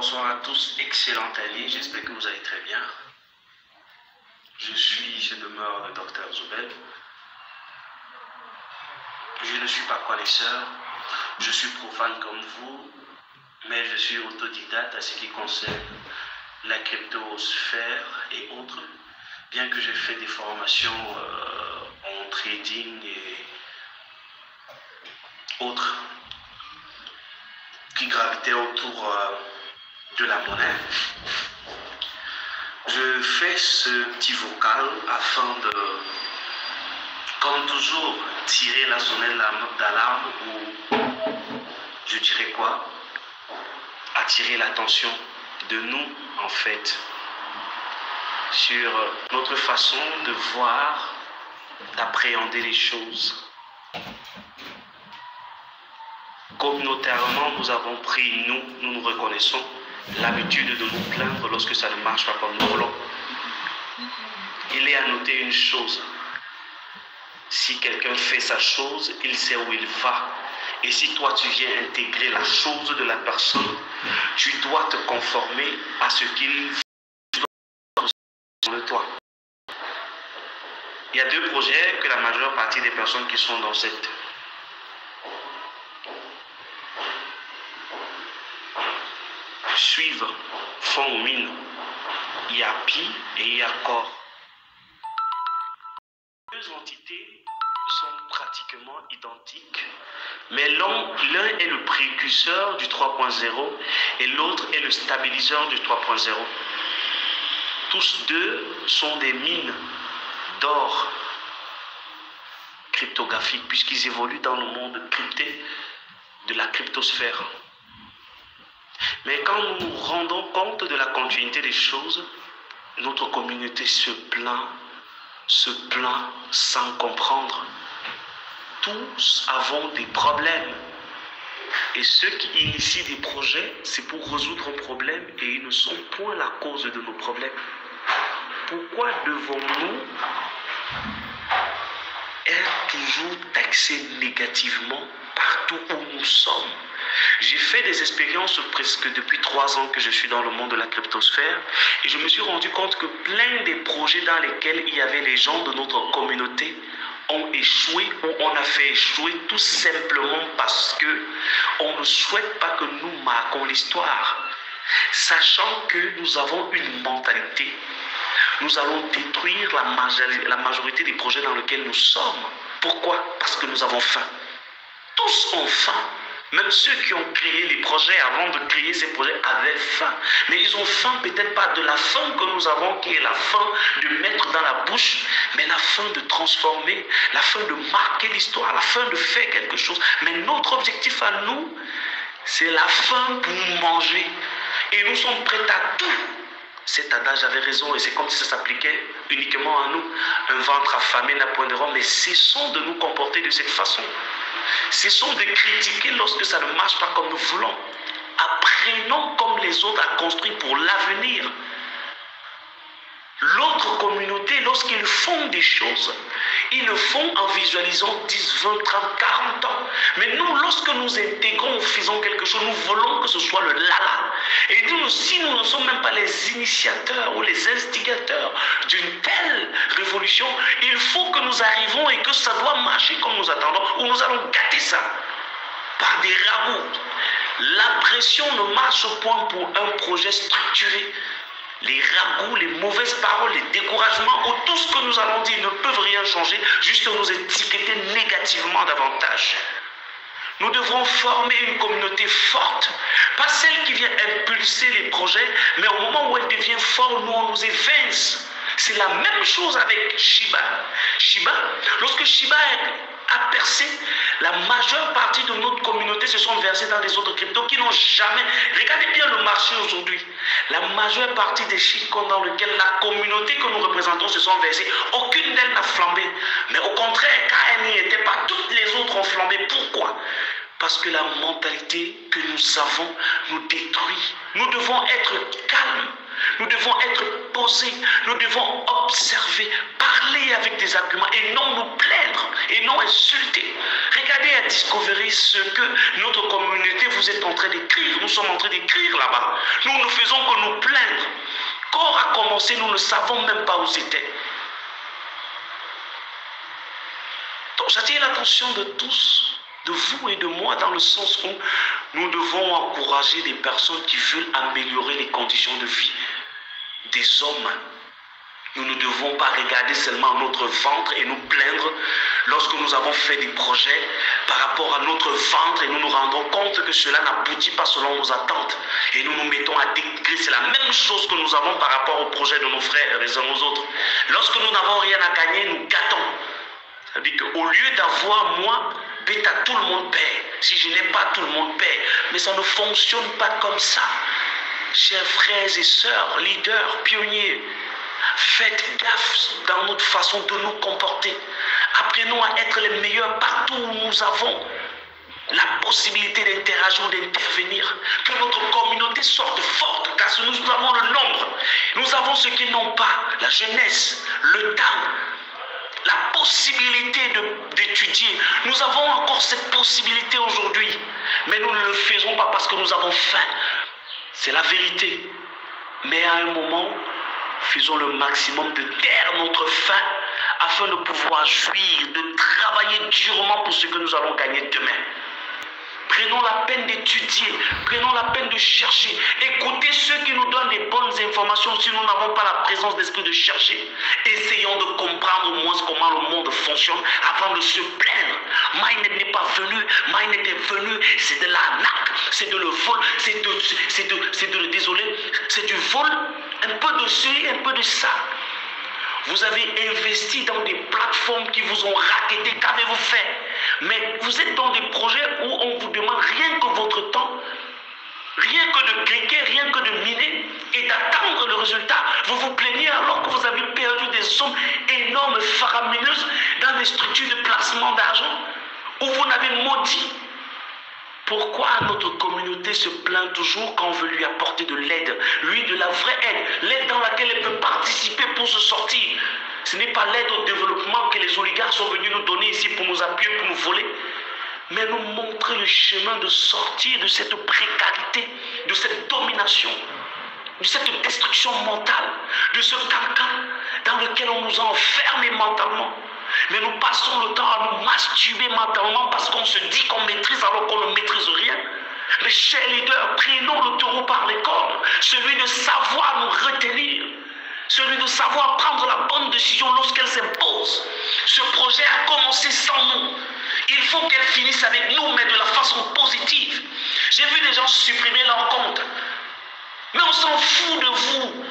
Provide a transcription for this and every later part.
bonsoir à tous, excellente année, j'espère que vous allez très bien. Je demeure le docteur Zobel. Je ne suis pas connaisseur, je suis profane comme vous, mais je suis autodidacte à ce qui concerne la cryptosphère et autres, bien que j'ai fait des formations en trading et autres qui gravitaient autour de la monnaie. Je fais ce petit vocal afin de, comme toujours, tirer la sonnette d'alarme ou, je dirais quoi, attirer l'attention de nous, en fait, sur notre façon de voir, d'appréhender les choses. Communautairement, nous avons pris, nous nous reconnaissons, l'habitude de nous plaindre lorsque ça ne marche pas comme nous voulons. Il est à noter une chose. Si quelqu'un fait sa chose, il sait où il va. Et si toi tu viens intégrer la chose de la personne, tu dois te conformer à ce qu'il veut de toi. Il y a deux projets que la majeure partie des personnes qui sont dans cette suivent, font mine. Il y a Pi et il y a Corps. Les deux entités sont pratiquement identiques, mais l'un est le précurseur du 3.0 et l'autre est le stabiliseur du 3.0. Tous deux sont des mines d'or cryptographiques puisqu'ils évoluent dans le monde crypté de la cryptosphère. Mais quand nous nous rendons compte de la continuité des choses, notre communauté se plaint sans comprendre. Tous avons des problèmes. Et ceux qui initient des projets, c'est pour résoudre un problème et ils ne sont point la cause de nos problèmes. Pourquoi devons-nous être toujours taxés négativement partout où nous sommes? J'ai fait des expériences presque depuis 3 ans que je suis dans le monde de la cryptosphère et je me suis rendu compte que plein des projets dans lesquels il y avait les gens de notre communauté ont échoué ou on a fait échouer tout simplement parce que on ne souhaite pas que nous marquons l'histoire. Sachant que nous avons une mentalité, nous allons détruire la majorité des projets dans lesquels nous sommes. Pourquoi? Parce que nous avons faim. Tous ont faim. Même ceux qui ont créé les projets avant de créer ces projets avaient faim. Mais ils ont faim peut-être pas de la faim que nous avons, qui est la faim de mettre dans la bouche, mais la faim de transformer, la faim de marquer l'histoire, la faim de faire quelque chose. Mais notre objectif à nous, c'est la faim pour manger. Et nous sommes prêts à tout. Cet adage avait raison et c'est comme si ça s'appliquait uniquement à nous. Un ventre affamé n'a point de rond, mais cessons de nous comporter de cette façon. Cessons de critiquer lorsque ça ne marche pas comme nous voulons. Apprenons comme les autres à construire pour l'avenir. L'autre communauté, lorsqu'ils font des choses, ils le font en visualisant 10, 20, 30, 40 ans. Mais nous, lorsque nous intégrons ou faisons quelque chose, nous voulons que ce soit le lala. Et nous, si nous ne sommes même pas les initiateurs ou les instigateurs d'une telle révolution, il faut que nous arrivons et que ça doit marcher comme nous attendons, ou nous allons gâter ça par des ragots. La pression ne marche point pour un projet structuré. Les ragots, les mauvaises paroles, les découragements ou tout ce que nous allons dire ne peuvent rien changer, juste nous étiqueter négativement davantage. Nous devrons former une communauté forte, pas celle qui vient impulser les projets, mais au moment où elle devient forte, nous on nous évince. C'est la même chose avec Shiba. Lorsque Shiba a percé, la majeure partie de notre communauté se sont versées dans les autres cryptos qui n'ont jamais... Regardez bien le marché aujourd'hui. La majeure partie des shitcoins dans lesquels la communauté que nous représentons se sont versées, aucune d'elles n'a flambé. Mais au contraire, quand elle n'y était pas, toutes les autres ont flambé. Pourquoi? Parce que la mentalité que nous avons nous détruit. Nous devons être calmes. Nous devons être posés, nous devons observer, parler avec des arguments et non nous plaindre et non insulter. Regardez à Discovery ce que notre communauté vous êtes en train d'écrire. Nous sommes en train d'écrire là-bas. Nous ne faisons que nous plaindre. Quand a commencé, nous ne savons même pas où c'était. Donc j'attire l'attention de tous, de vous et de moi, dans le sens où nous devons encourager des personnes qui veulent améliorer les conditions de vie des hommes. Nous ne devons pas regarder seulement notre ventre et nous plaindre lorsque nous avons fait des projets par rapport à notre ventre et nous nous rendons compte que cela n'aboutit pas selon nos attentes. Et nous nous mettons à décrire. C'est la même chose que nous avons par rapport au projet de nos frères les uns aux autres. Lorsque nous n'avons rien à gagner, nous gâtons. C'est-à-dire qu'au lieu d'avoir moi, bêta, tout le monde paie. Si je n'ai pas, tout le monde paie. Mais ça ne fonctionne pas comme ça. Chers frères et sœurs, leaders, pionniers, faites gaffe dans notre façon de nous comporter. Apprenons à être les meilleurs partout où nous avons la possibilité d'interagir ou d'intervenir. Que notre communauté sorte forte, car nous avons le nombre. Nous avons ce qu'ils n'ont pas, la jeunesse, le temps, la possibilité d'étudier. Nous avons encore cette possibilité aujourd'hui, mais nous ne le faisons pas parce que nous avons faim. C'est la vérité. Mais à un moment, faisons le maximum de taire notre faim afin de pouvoir jouir, de travailler durement pour ce que nous allons gagner demain. Prenons la peine d'étudier, prenons la peine de chercher. Écoutez ceux qui nous donnent des bonnes informations si nous n'avons pas la présence d'esprit de chercher. Essayons de comprendre au moins comment le monde fonctionne avant de se plaindre. Mainnet n'est pas venu, Mainnet est venu, c'est de l'arnaque, c'est de le vol, c'est du vol, un peu de ceci, un peu de ça. Vous avez investi dans des plateformes qui vous ont racketté. Qu'avez-vous fait? Mais vous êtes dans des projets où on vous demande rien que votre temps, rien que de cliquer, rien que de miner et d'attendre le résultat. Vous vous plaignez alors que vous avez perdu des sommes énormes, faramineuses dans des structures de placement d'argent où vous n'avez maudit. Pourquoi notre communauté se plaint toujours quand on veut lui apporter de l'aide, lui de la vraie aide, l'aide dans laquelle elle peut participer pour se sortir? Ce n'est pas l'aide au développement que les oligarques sont venus nous donner ici pour nous appuyer, pour nous voler, mais nous montrer le chemin de sortir de cette précarité, de cette domination, de cette destruction mentale, de ce cancan dans lequel on nous a enfermés mentalement. Mais nous passons le temps à nous masturber mentalement parce qu'on se dit qu'on maîtrise alors qu'on ne maîtrise rien. Mes chers leaders, prenons le taureau par les cornes, celui de savoir nous retenir, celui de savoir prendre la bonne décision lorsqu'elle s'impose. Ce projet a commencé sans nous. Il faut qu'elle finisse avec nous, mais de la façon positive. J'ai vu des gens supprimer leur compte, mais on s'en fout de vous.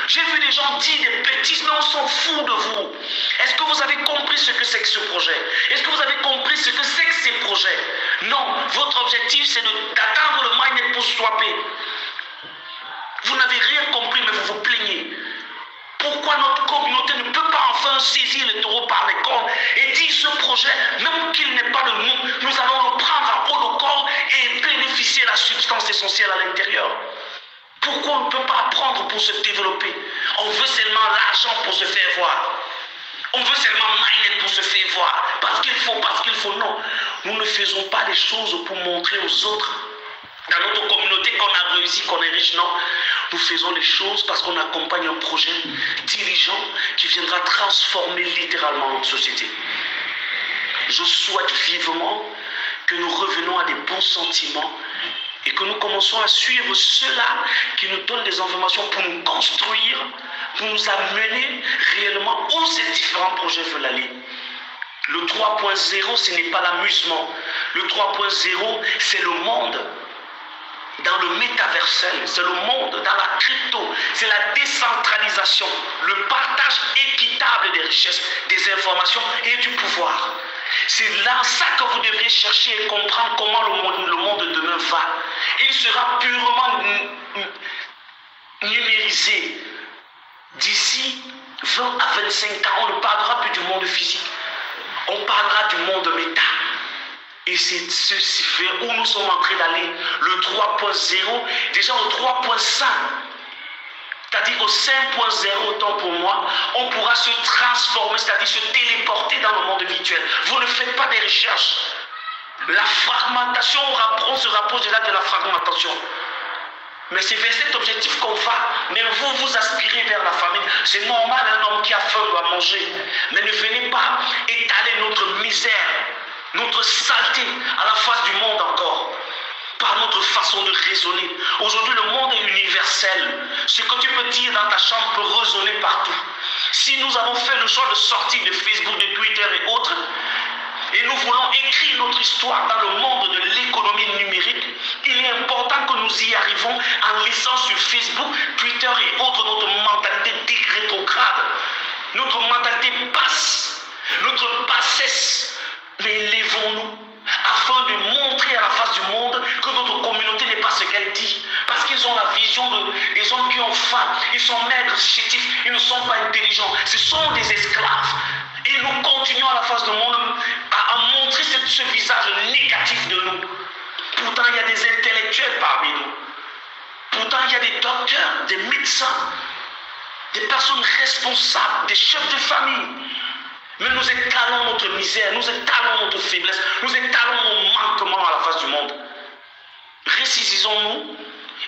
J'ai vu des gens dire des bêtises, mais on s'en fout de vous. Est-ce que vous avez compris ce que c'est que ce projet? Est-ce que vous avez compris ce que c'est que ces projets? Non, votre objectif c'est d'attendre le Mainnet pour swapper. Vous n'avez rien compris, mais vous vous plaignez. Pourquoi notre communauté ne peut pas enfin saisir le taureau par les cornes et dire ce projet, même qu'il n'est pas de nous, nous allons le prendre à haut le corps et bénéficier de la substance essentielle à l'intérieur? Pourquoi on ne peut pas apprendre pour se développer? On veut seulement l'argent pour se faire voir. On veut seulement Mainnet pour se faire voir. Parce qu'il faut. Non. Nous ne faisons pas les choses pour montrer aux autres. Dans notre communauté qu'on a réussi, qu'on est riche, non. Nous faisons les choses parce qu'on accompagne un projet dirigeant qui viendra transformer littéralement notre société. Je souhaite vivement que nous revenons à des bons sentiments et que nous commençons à suivre ceux-là qui nous donnent des informations pour nous construire, pour nous amener réellement où ces différents projets veulent aller. Le 3.0, ce n'est pas l'amusement. Le 3.0, c'est le monde. Dans le métaversel, c'est le monde, dans la crypto, c'est la décentralisation, le partage équitable des richesses, des informations et du pouvoir. C'est là ça que vous devriez chercher et comprendre comment le monde de demain va. Il sera purement numérisé. D'ici 20 à 25 ans, on ne parlera plus du monde physique. On parlera du monde méta. Et c'est vers où nous sommes en train d'aller. Le 3.0, déjà le 3.5. c'est-à-dire au 5.0, autant pour moi, on pourra se transformer, c'est-à-dire se téléporter dans le monde virtuel. Vous ne faites pas des recherches. La fragmentation, on se rapproche déjà de la fragmentation. Mais c'est vers cet objectif qu'on va. Mais vous, vous aspirez vers la famille. C'est normal, un homme qui a faim doit manger. Mais ne venez pas étaler notre misère, notre saleté à la face du monde encore. Par notre façon de raisonner. Aujourd'hui, le monde est universel. Ce que tu peux dire dans ta chambre peut résonner partout. Si nous avons fait le choix de sortir de Facebook, de Twitter et autres, et nous voulons écrire notre histoire dans le monde de l'économie numérique, il est important que nous y arrivons en laissant sur Facebook, Twitter et autres notre mentalité rétrograde, notre mentalité basse, notre bassesse. Mais élevons-nous afin de montrer à la face du monde que notre communauté n'est pas ce qu'elle dit. Parce qu'ils ont la vision des hommes qui ont faim, ils sont maigres, chétifs, ils ne sont pas intelligents, ce sont des esclaves. Et nous continuons à la face du monde à montrer ce visage négatif de nous. Pourtant, il y a des intellectuels parmi nous. Pourtant, il y a des docteurs, des médecins, des personnes responsables, des chefs de famille. Mais nous étalons notre misère, nous étalons notre faiblesse, nous étalons nos manquements à la face du monde. Ressaisissons-nous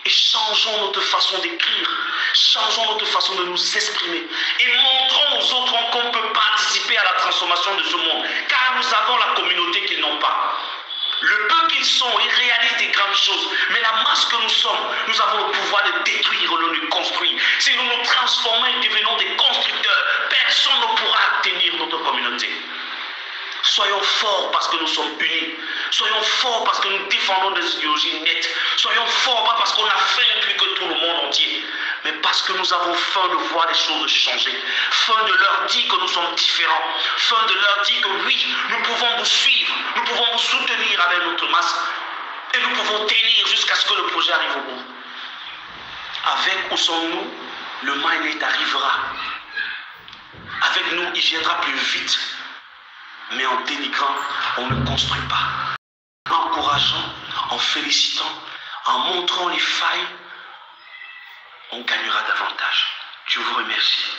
et changeons notre façon d'écrire, changeons notre façon de nous exprimer et montrons aux autres qu'on peut participer à la transformation de ce monde, car nous avons la communauté qu'ils n'ont pas. Le peu qu'ils sont, ils réalisent des grandes choses, mais la masse que nous sommes, nous avons le pouvoir de détruire au lieu de construire. Si nous nous transformons et devenons des constructeurs, personne ne pourra tenir notre communauté. Soyons forts parce que nous sommes unis. Soyons forts parce que nous défendons des idéologies nettes. Soyons forts pas parce qu'on a faim plus que tout le monde entier, mais parce que nous avons faim de voir les choses changer. Faim de leur dire que nous sommes différents. Faim de leur dire que oui, nous pouvons vous suivre. Nous pouvons vous soutenir avec notre masse. Et nous pouvons tenir jusqu'à ce que le projet arrive au bout. Avec ou sans nous, le Mindnet arrivera. Avec nous, il viendra plus vite. Mais en dénigrant, on ne construit pas. En encourageant, en félicitant, en montrant les failles, on gagnera davantage. Je vous remercie.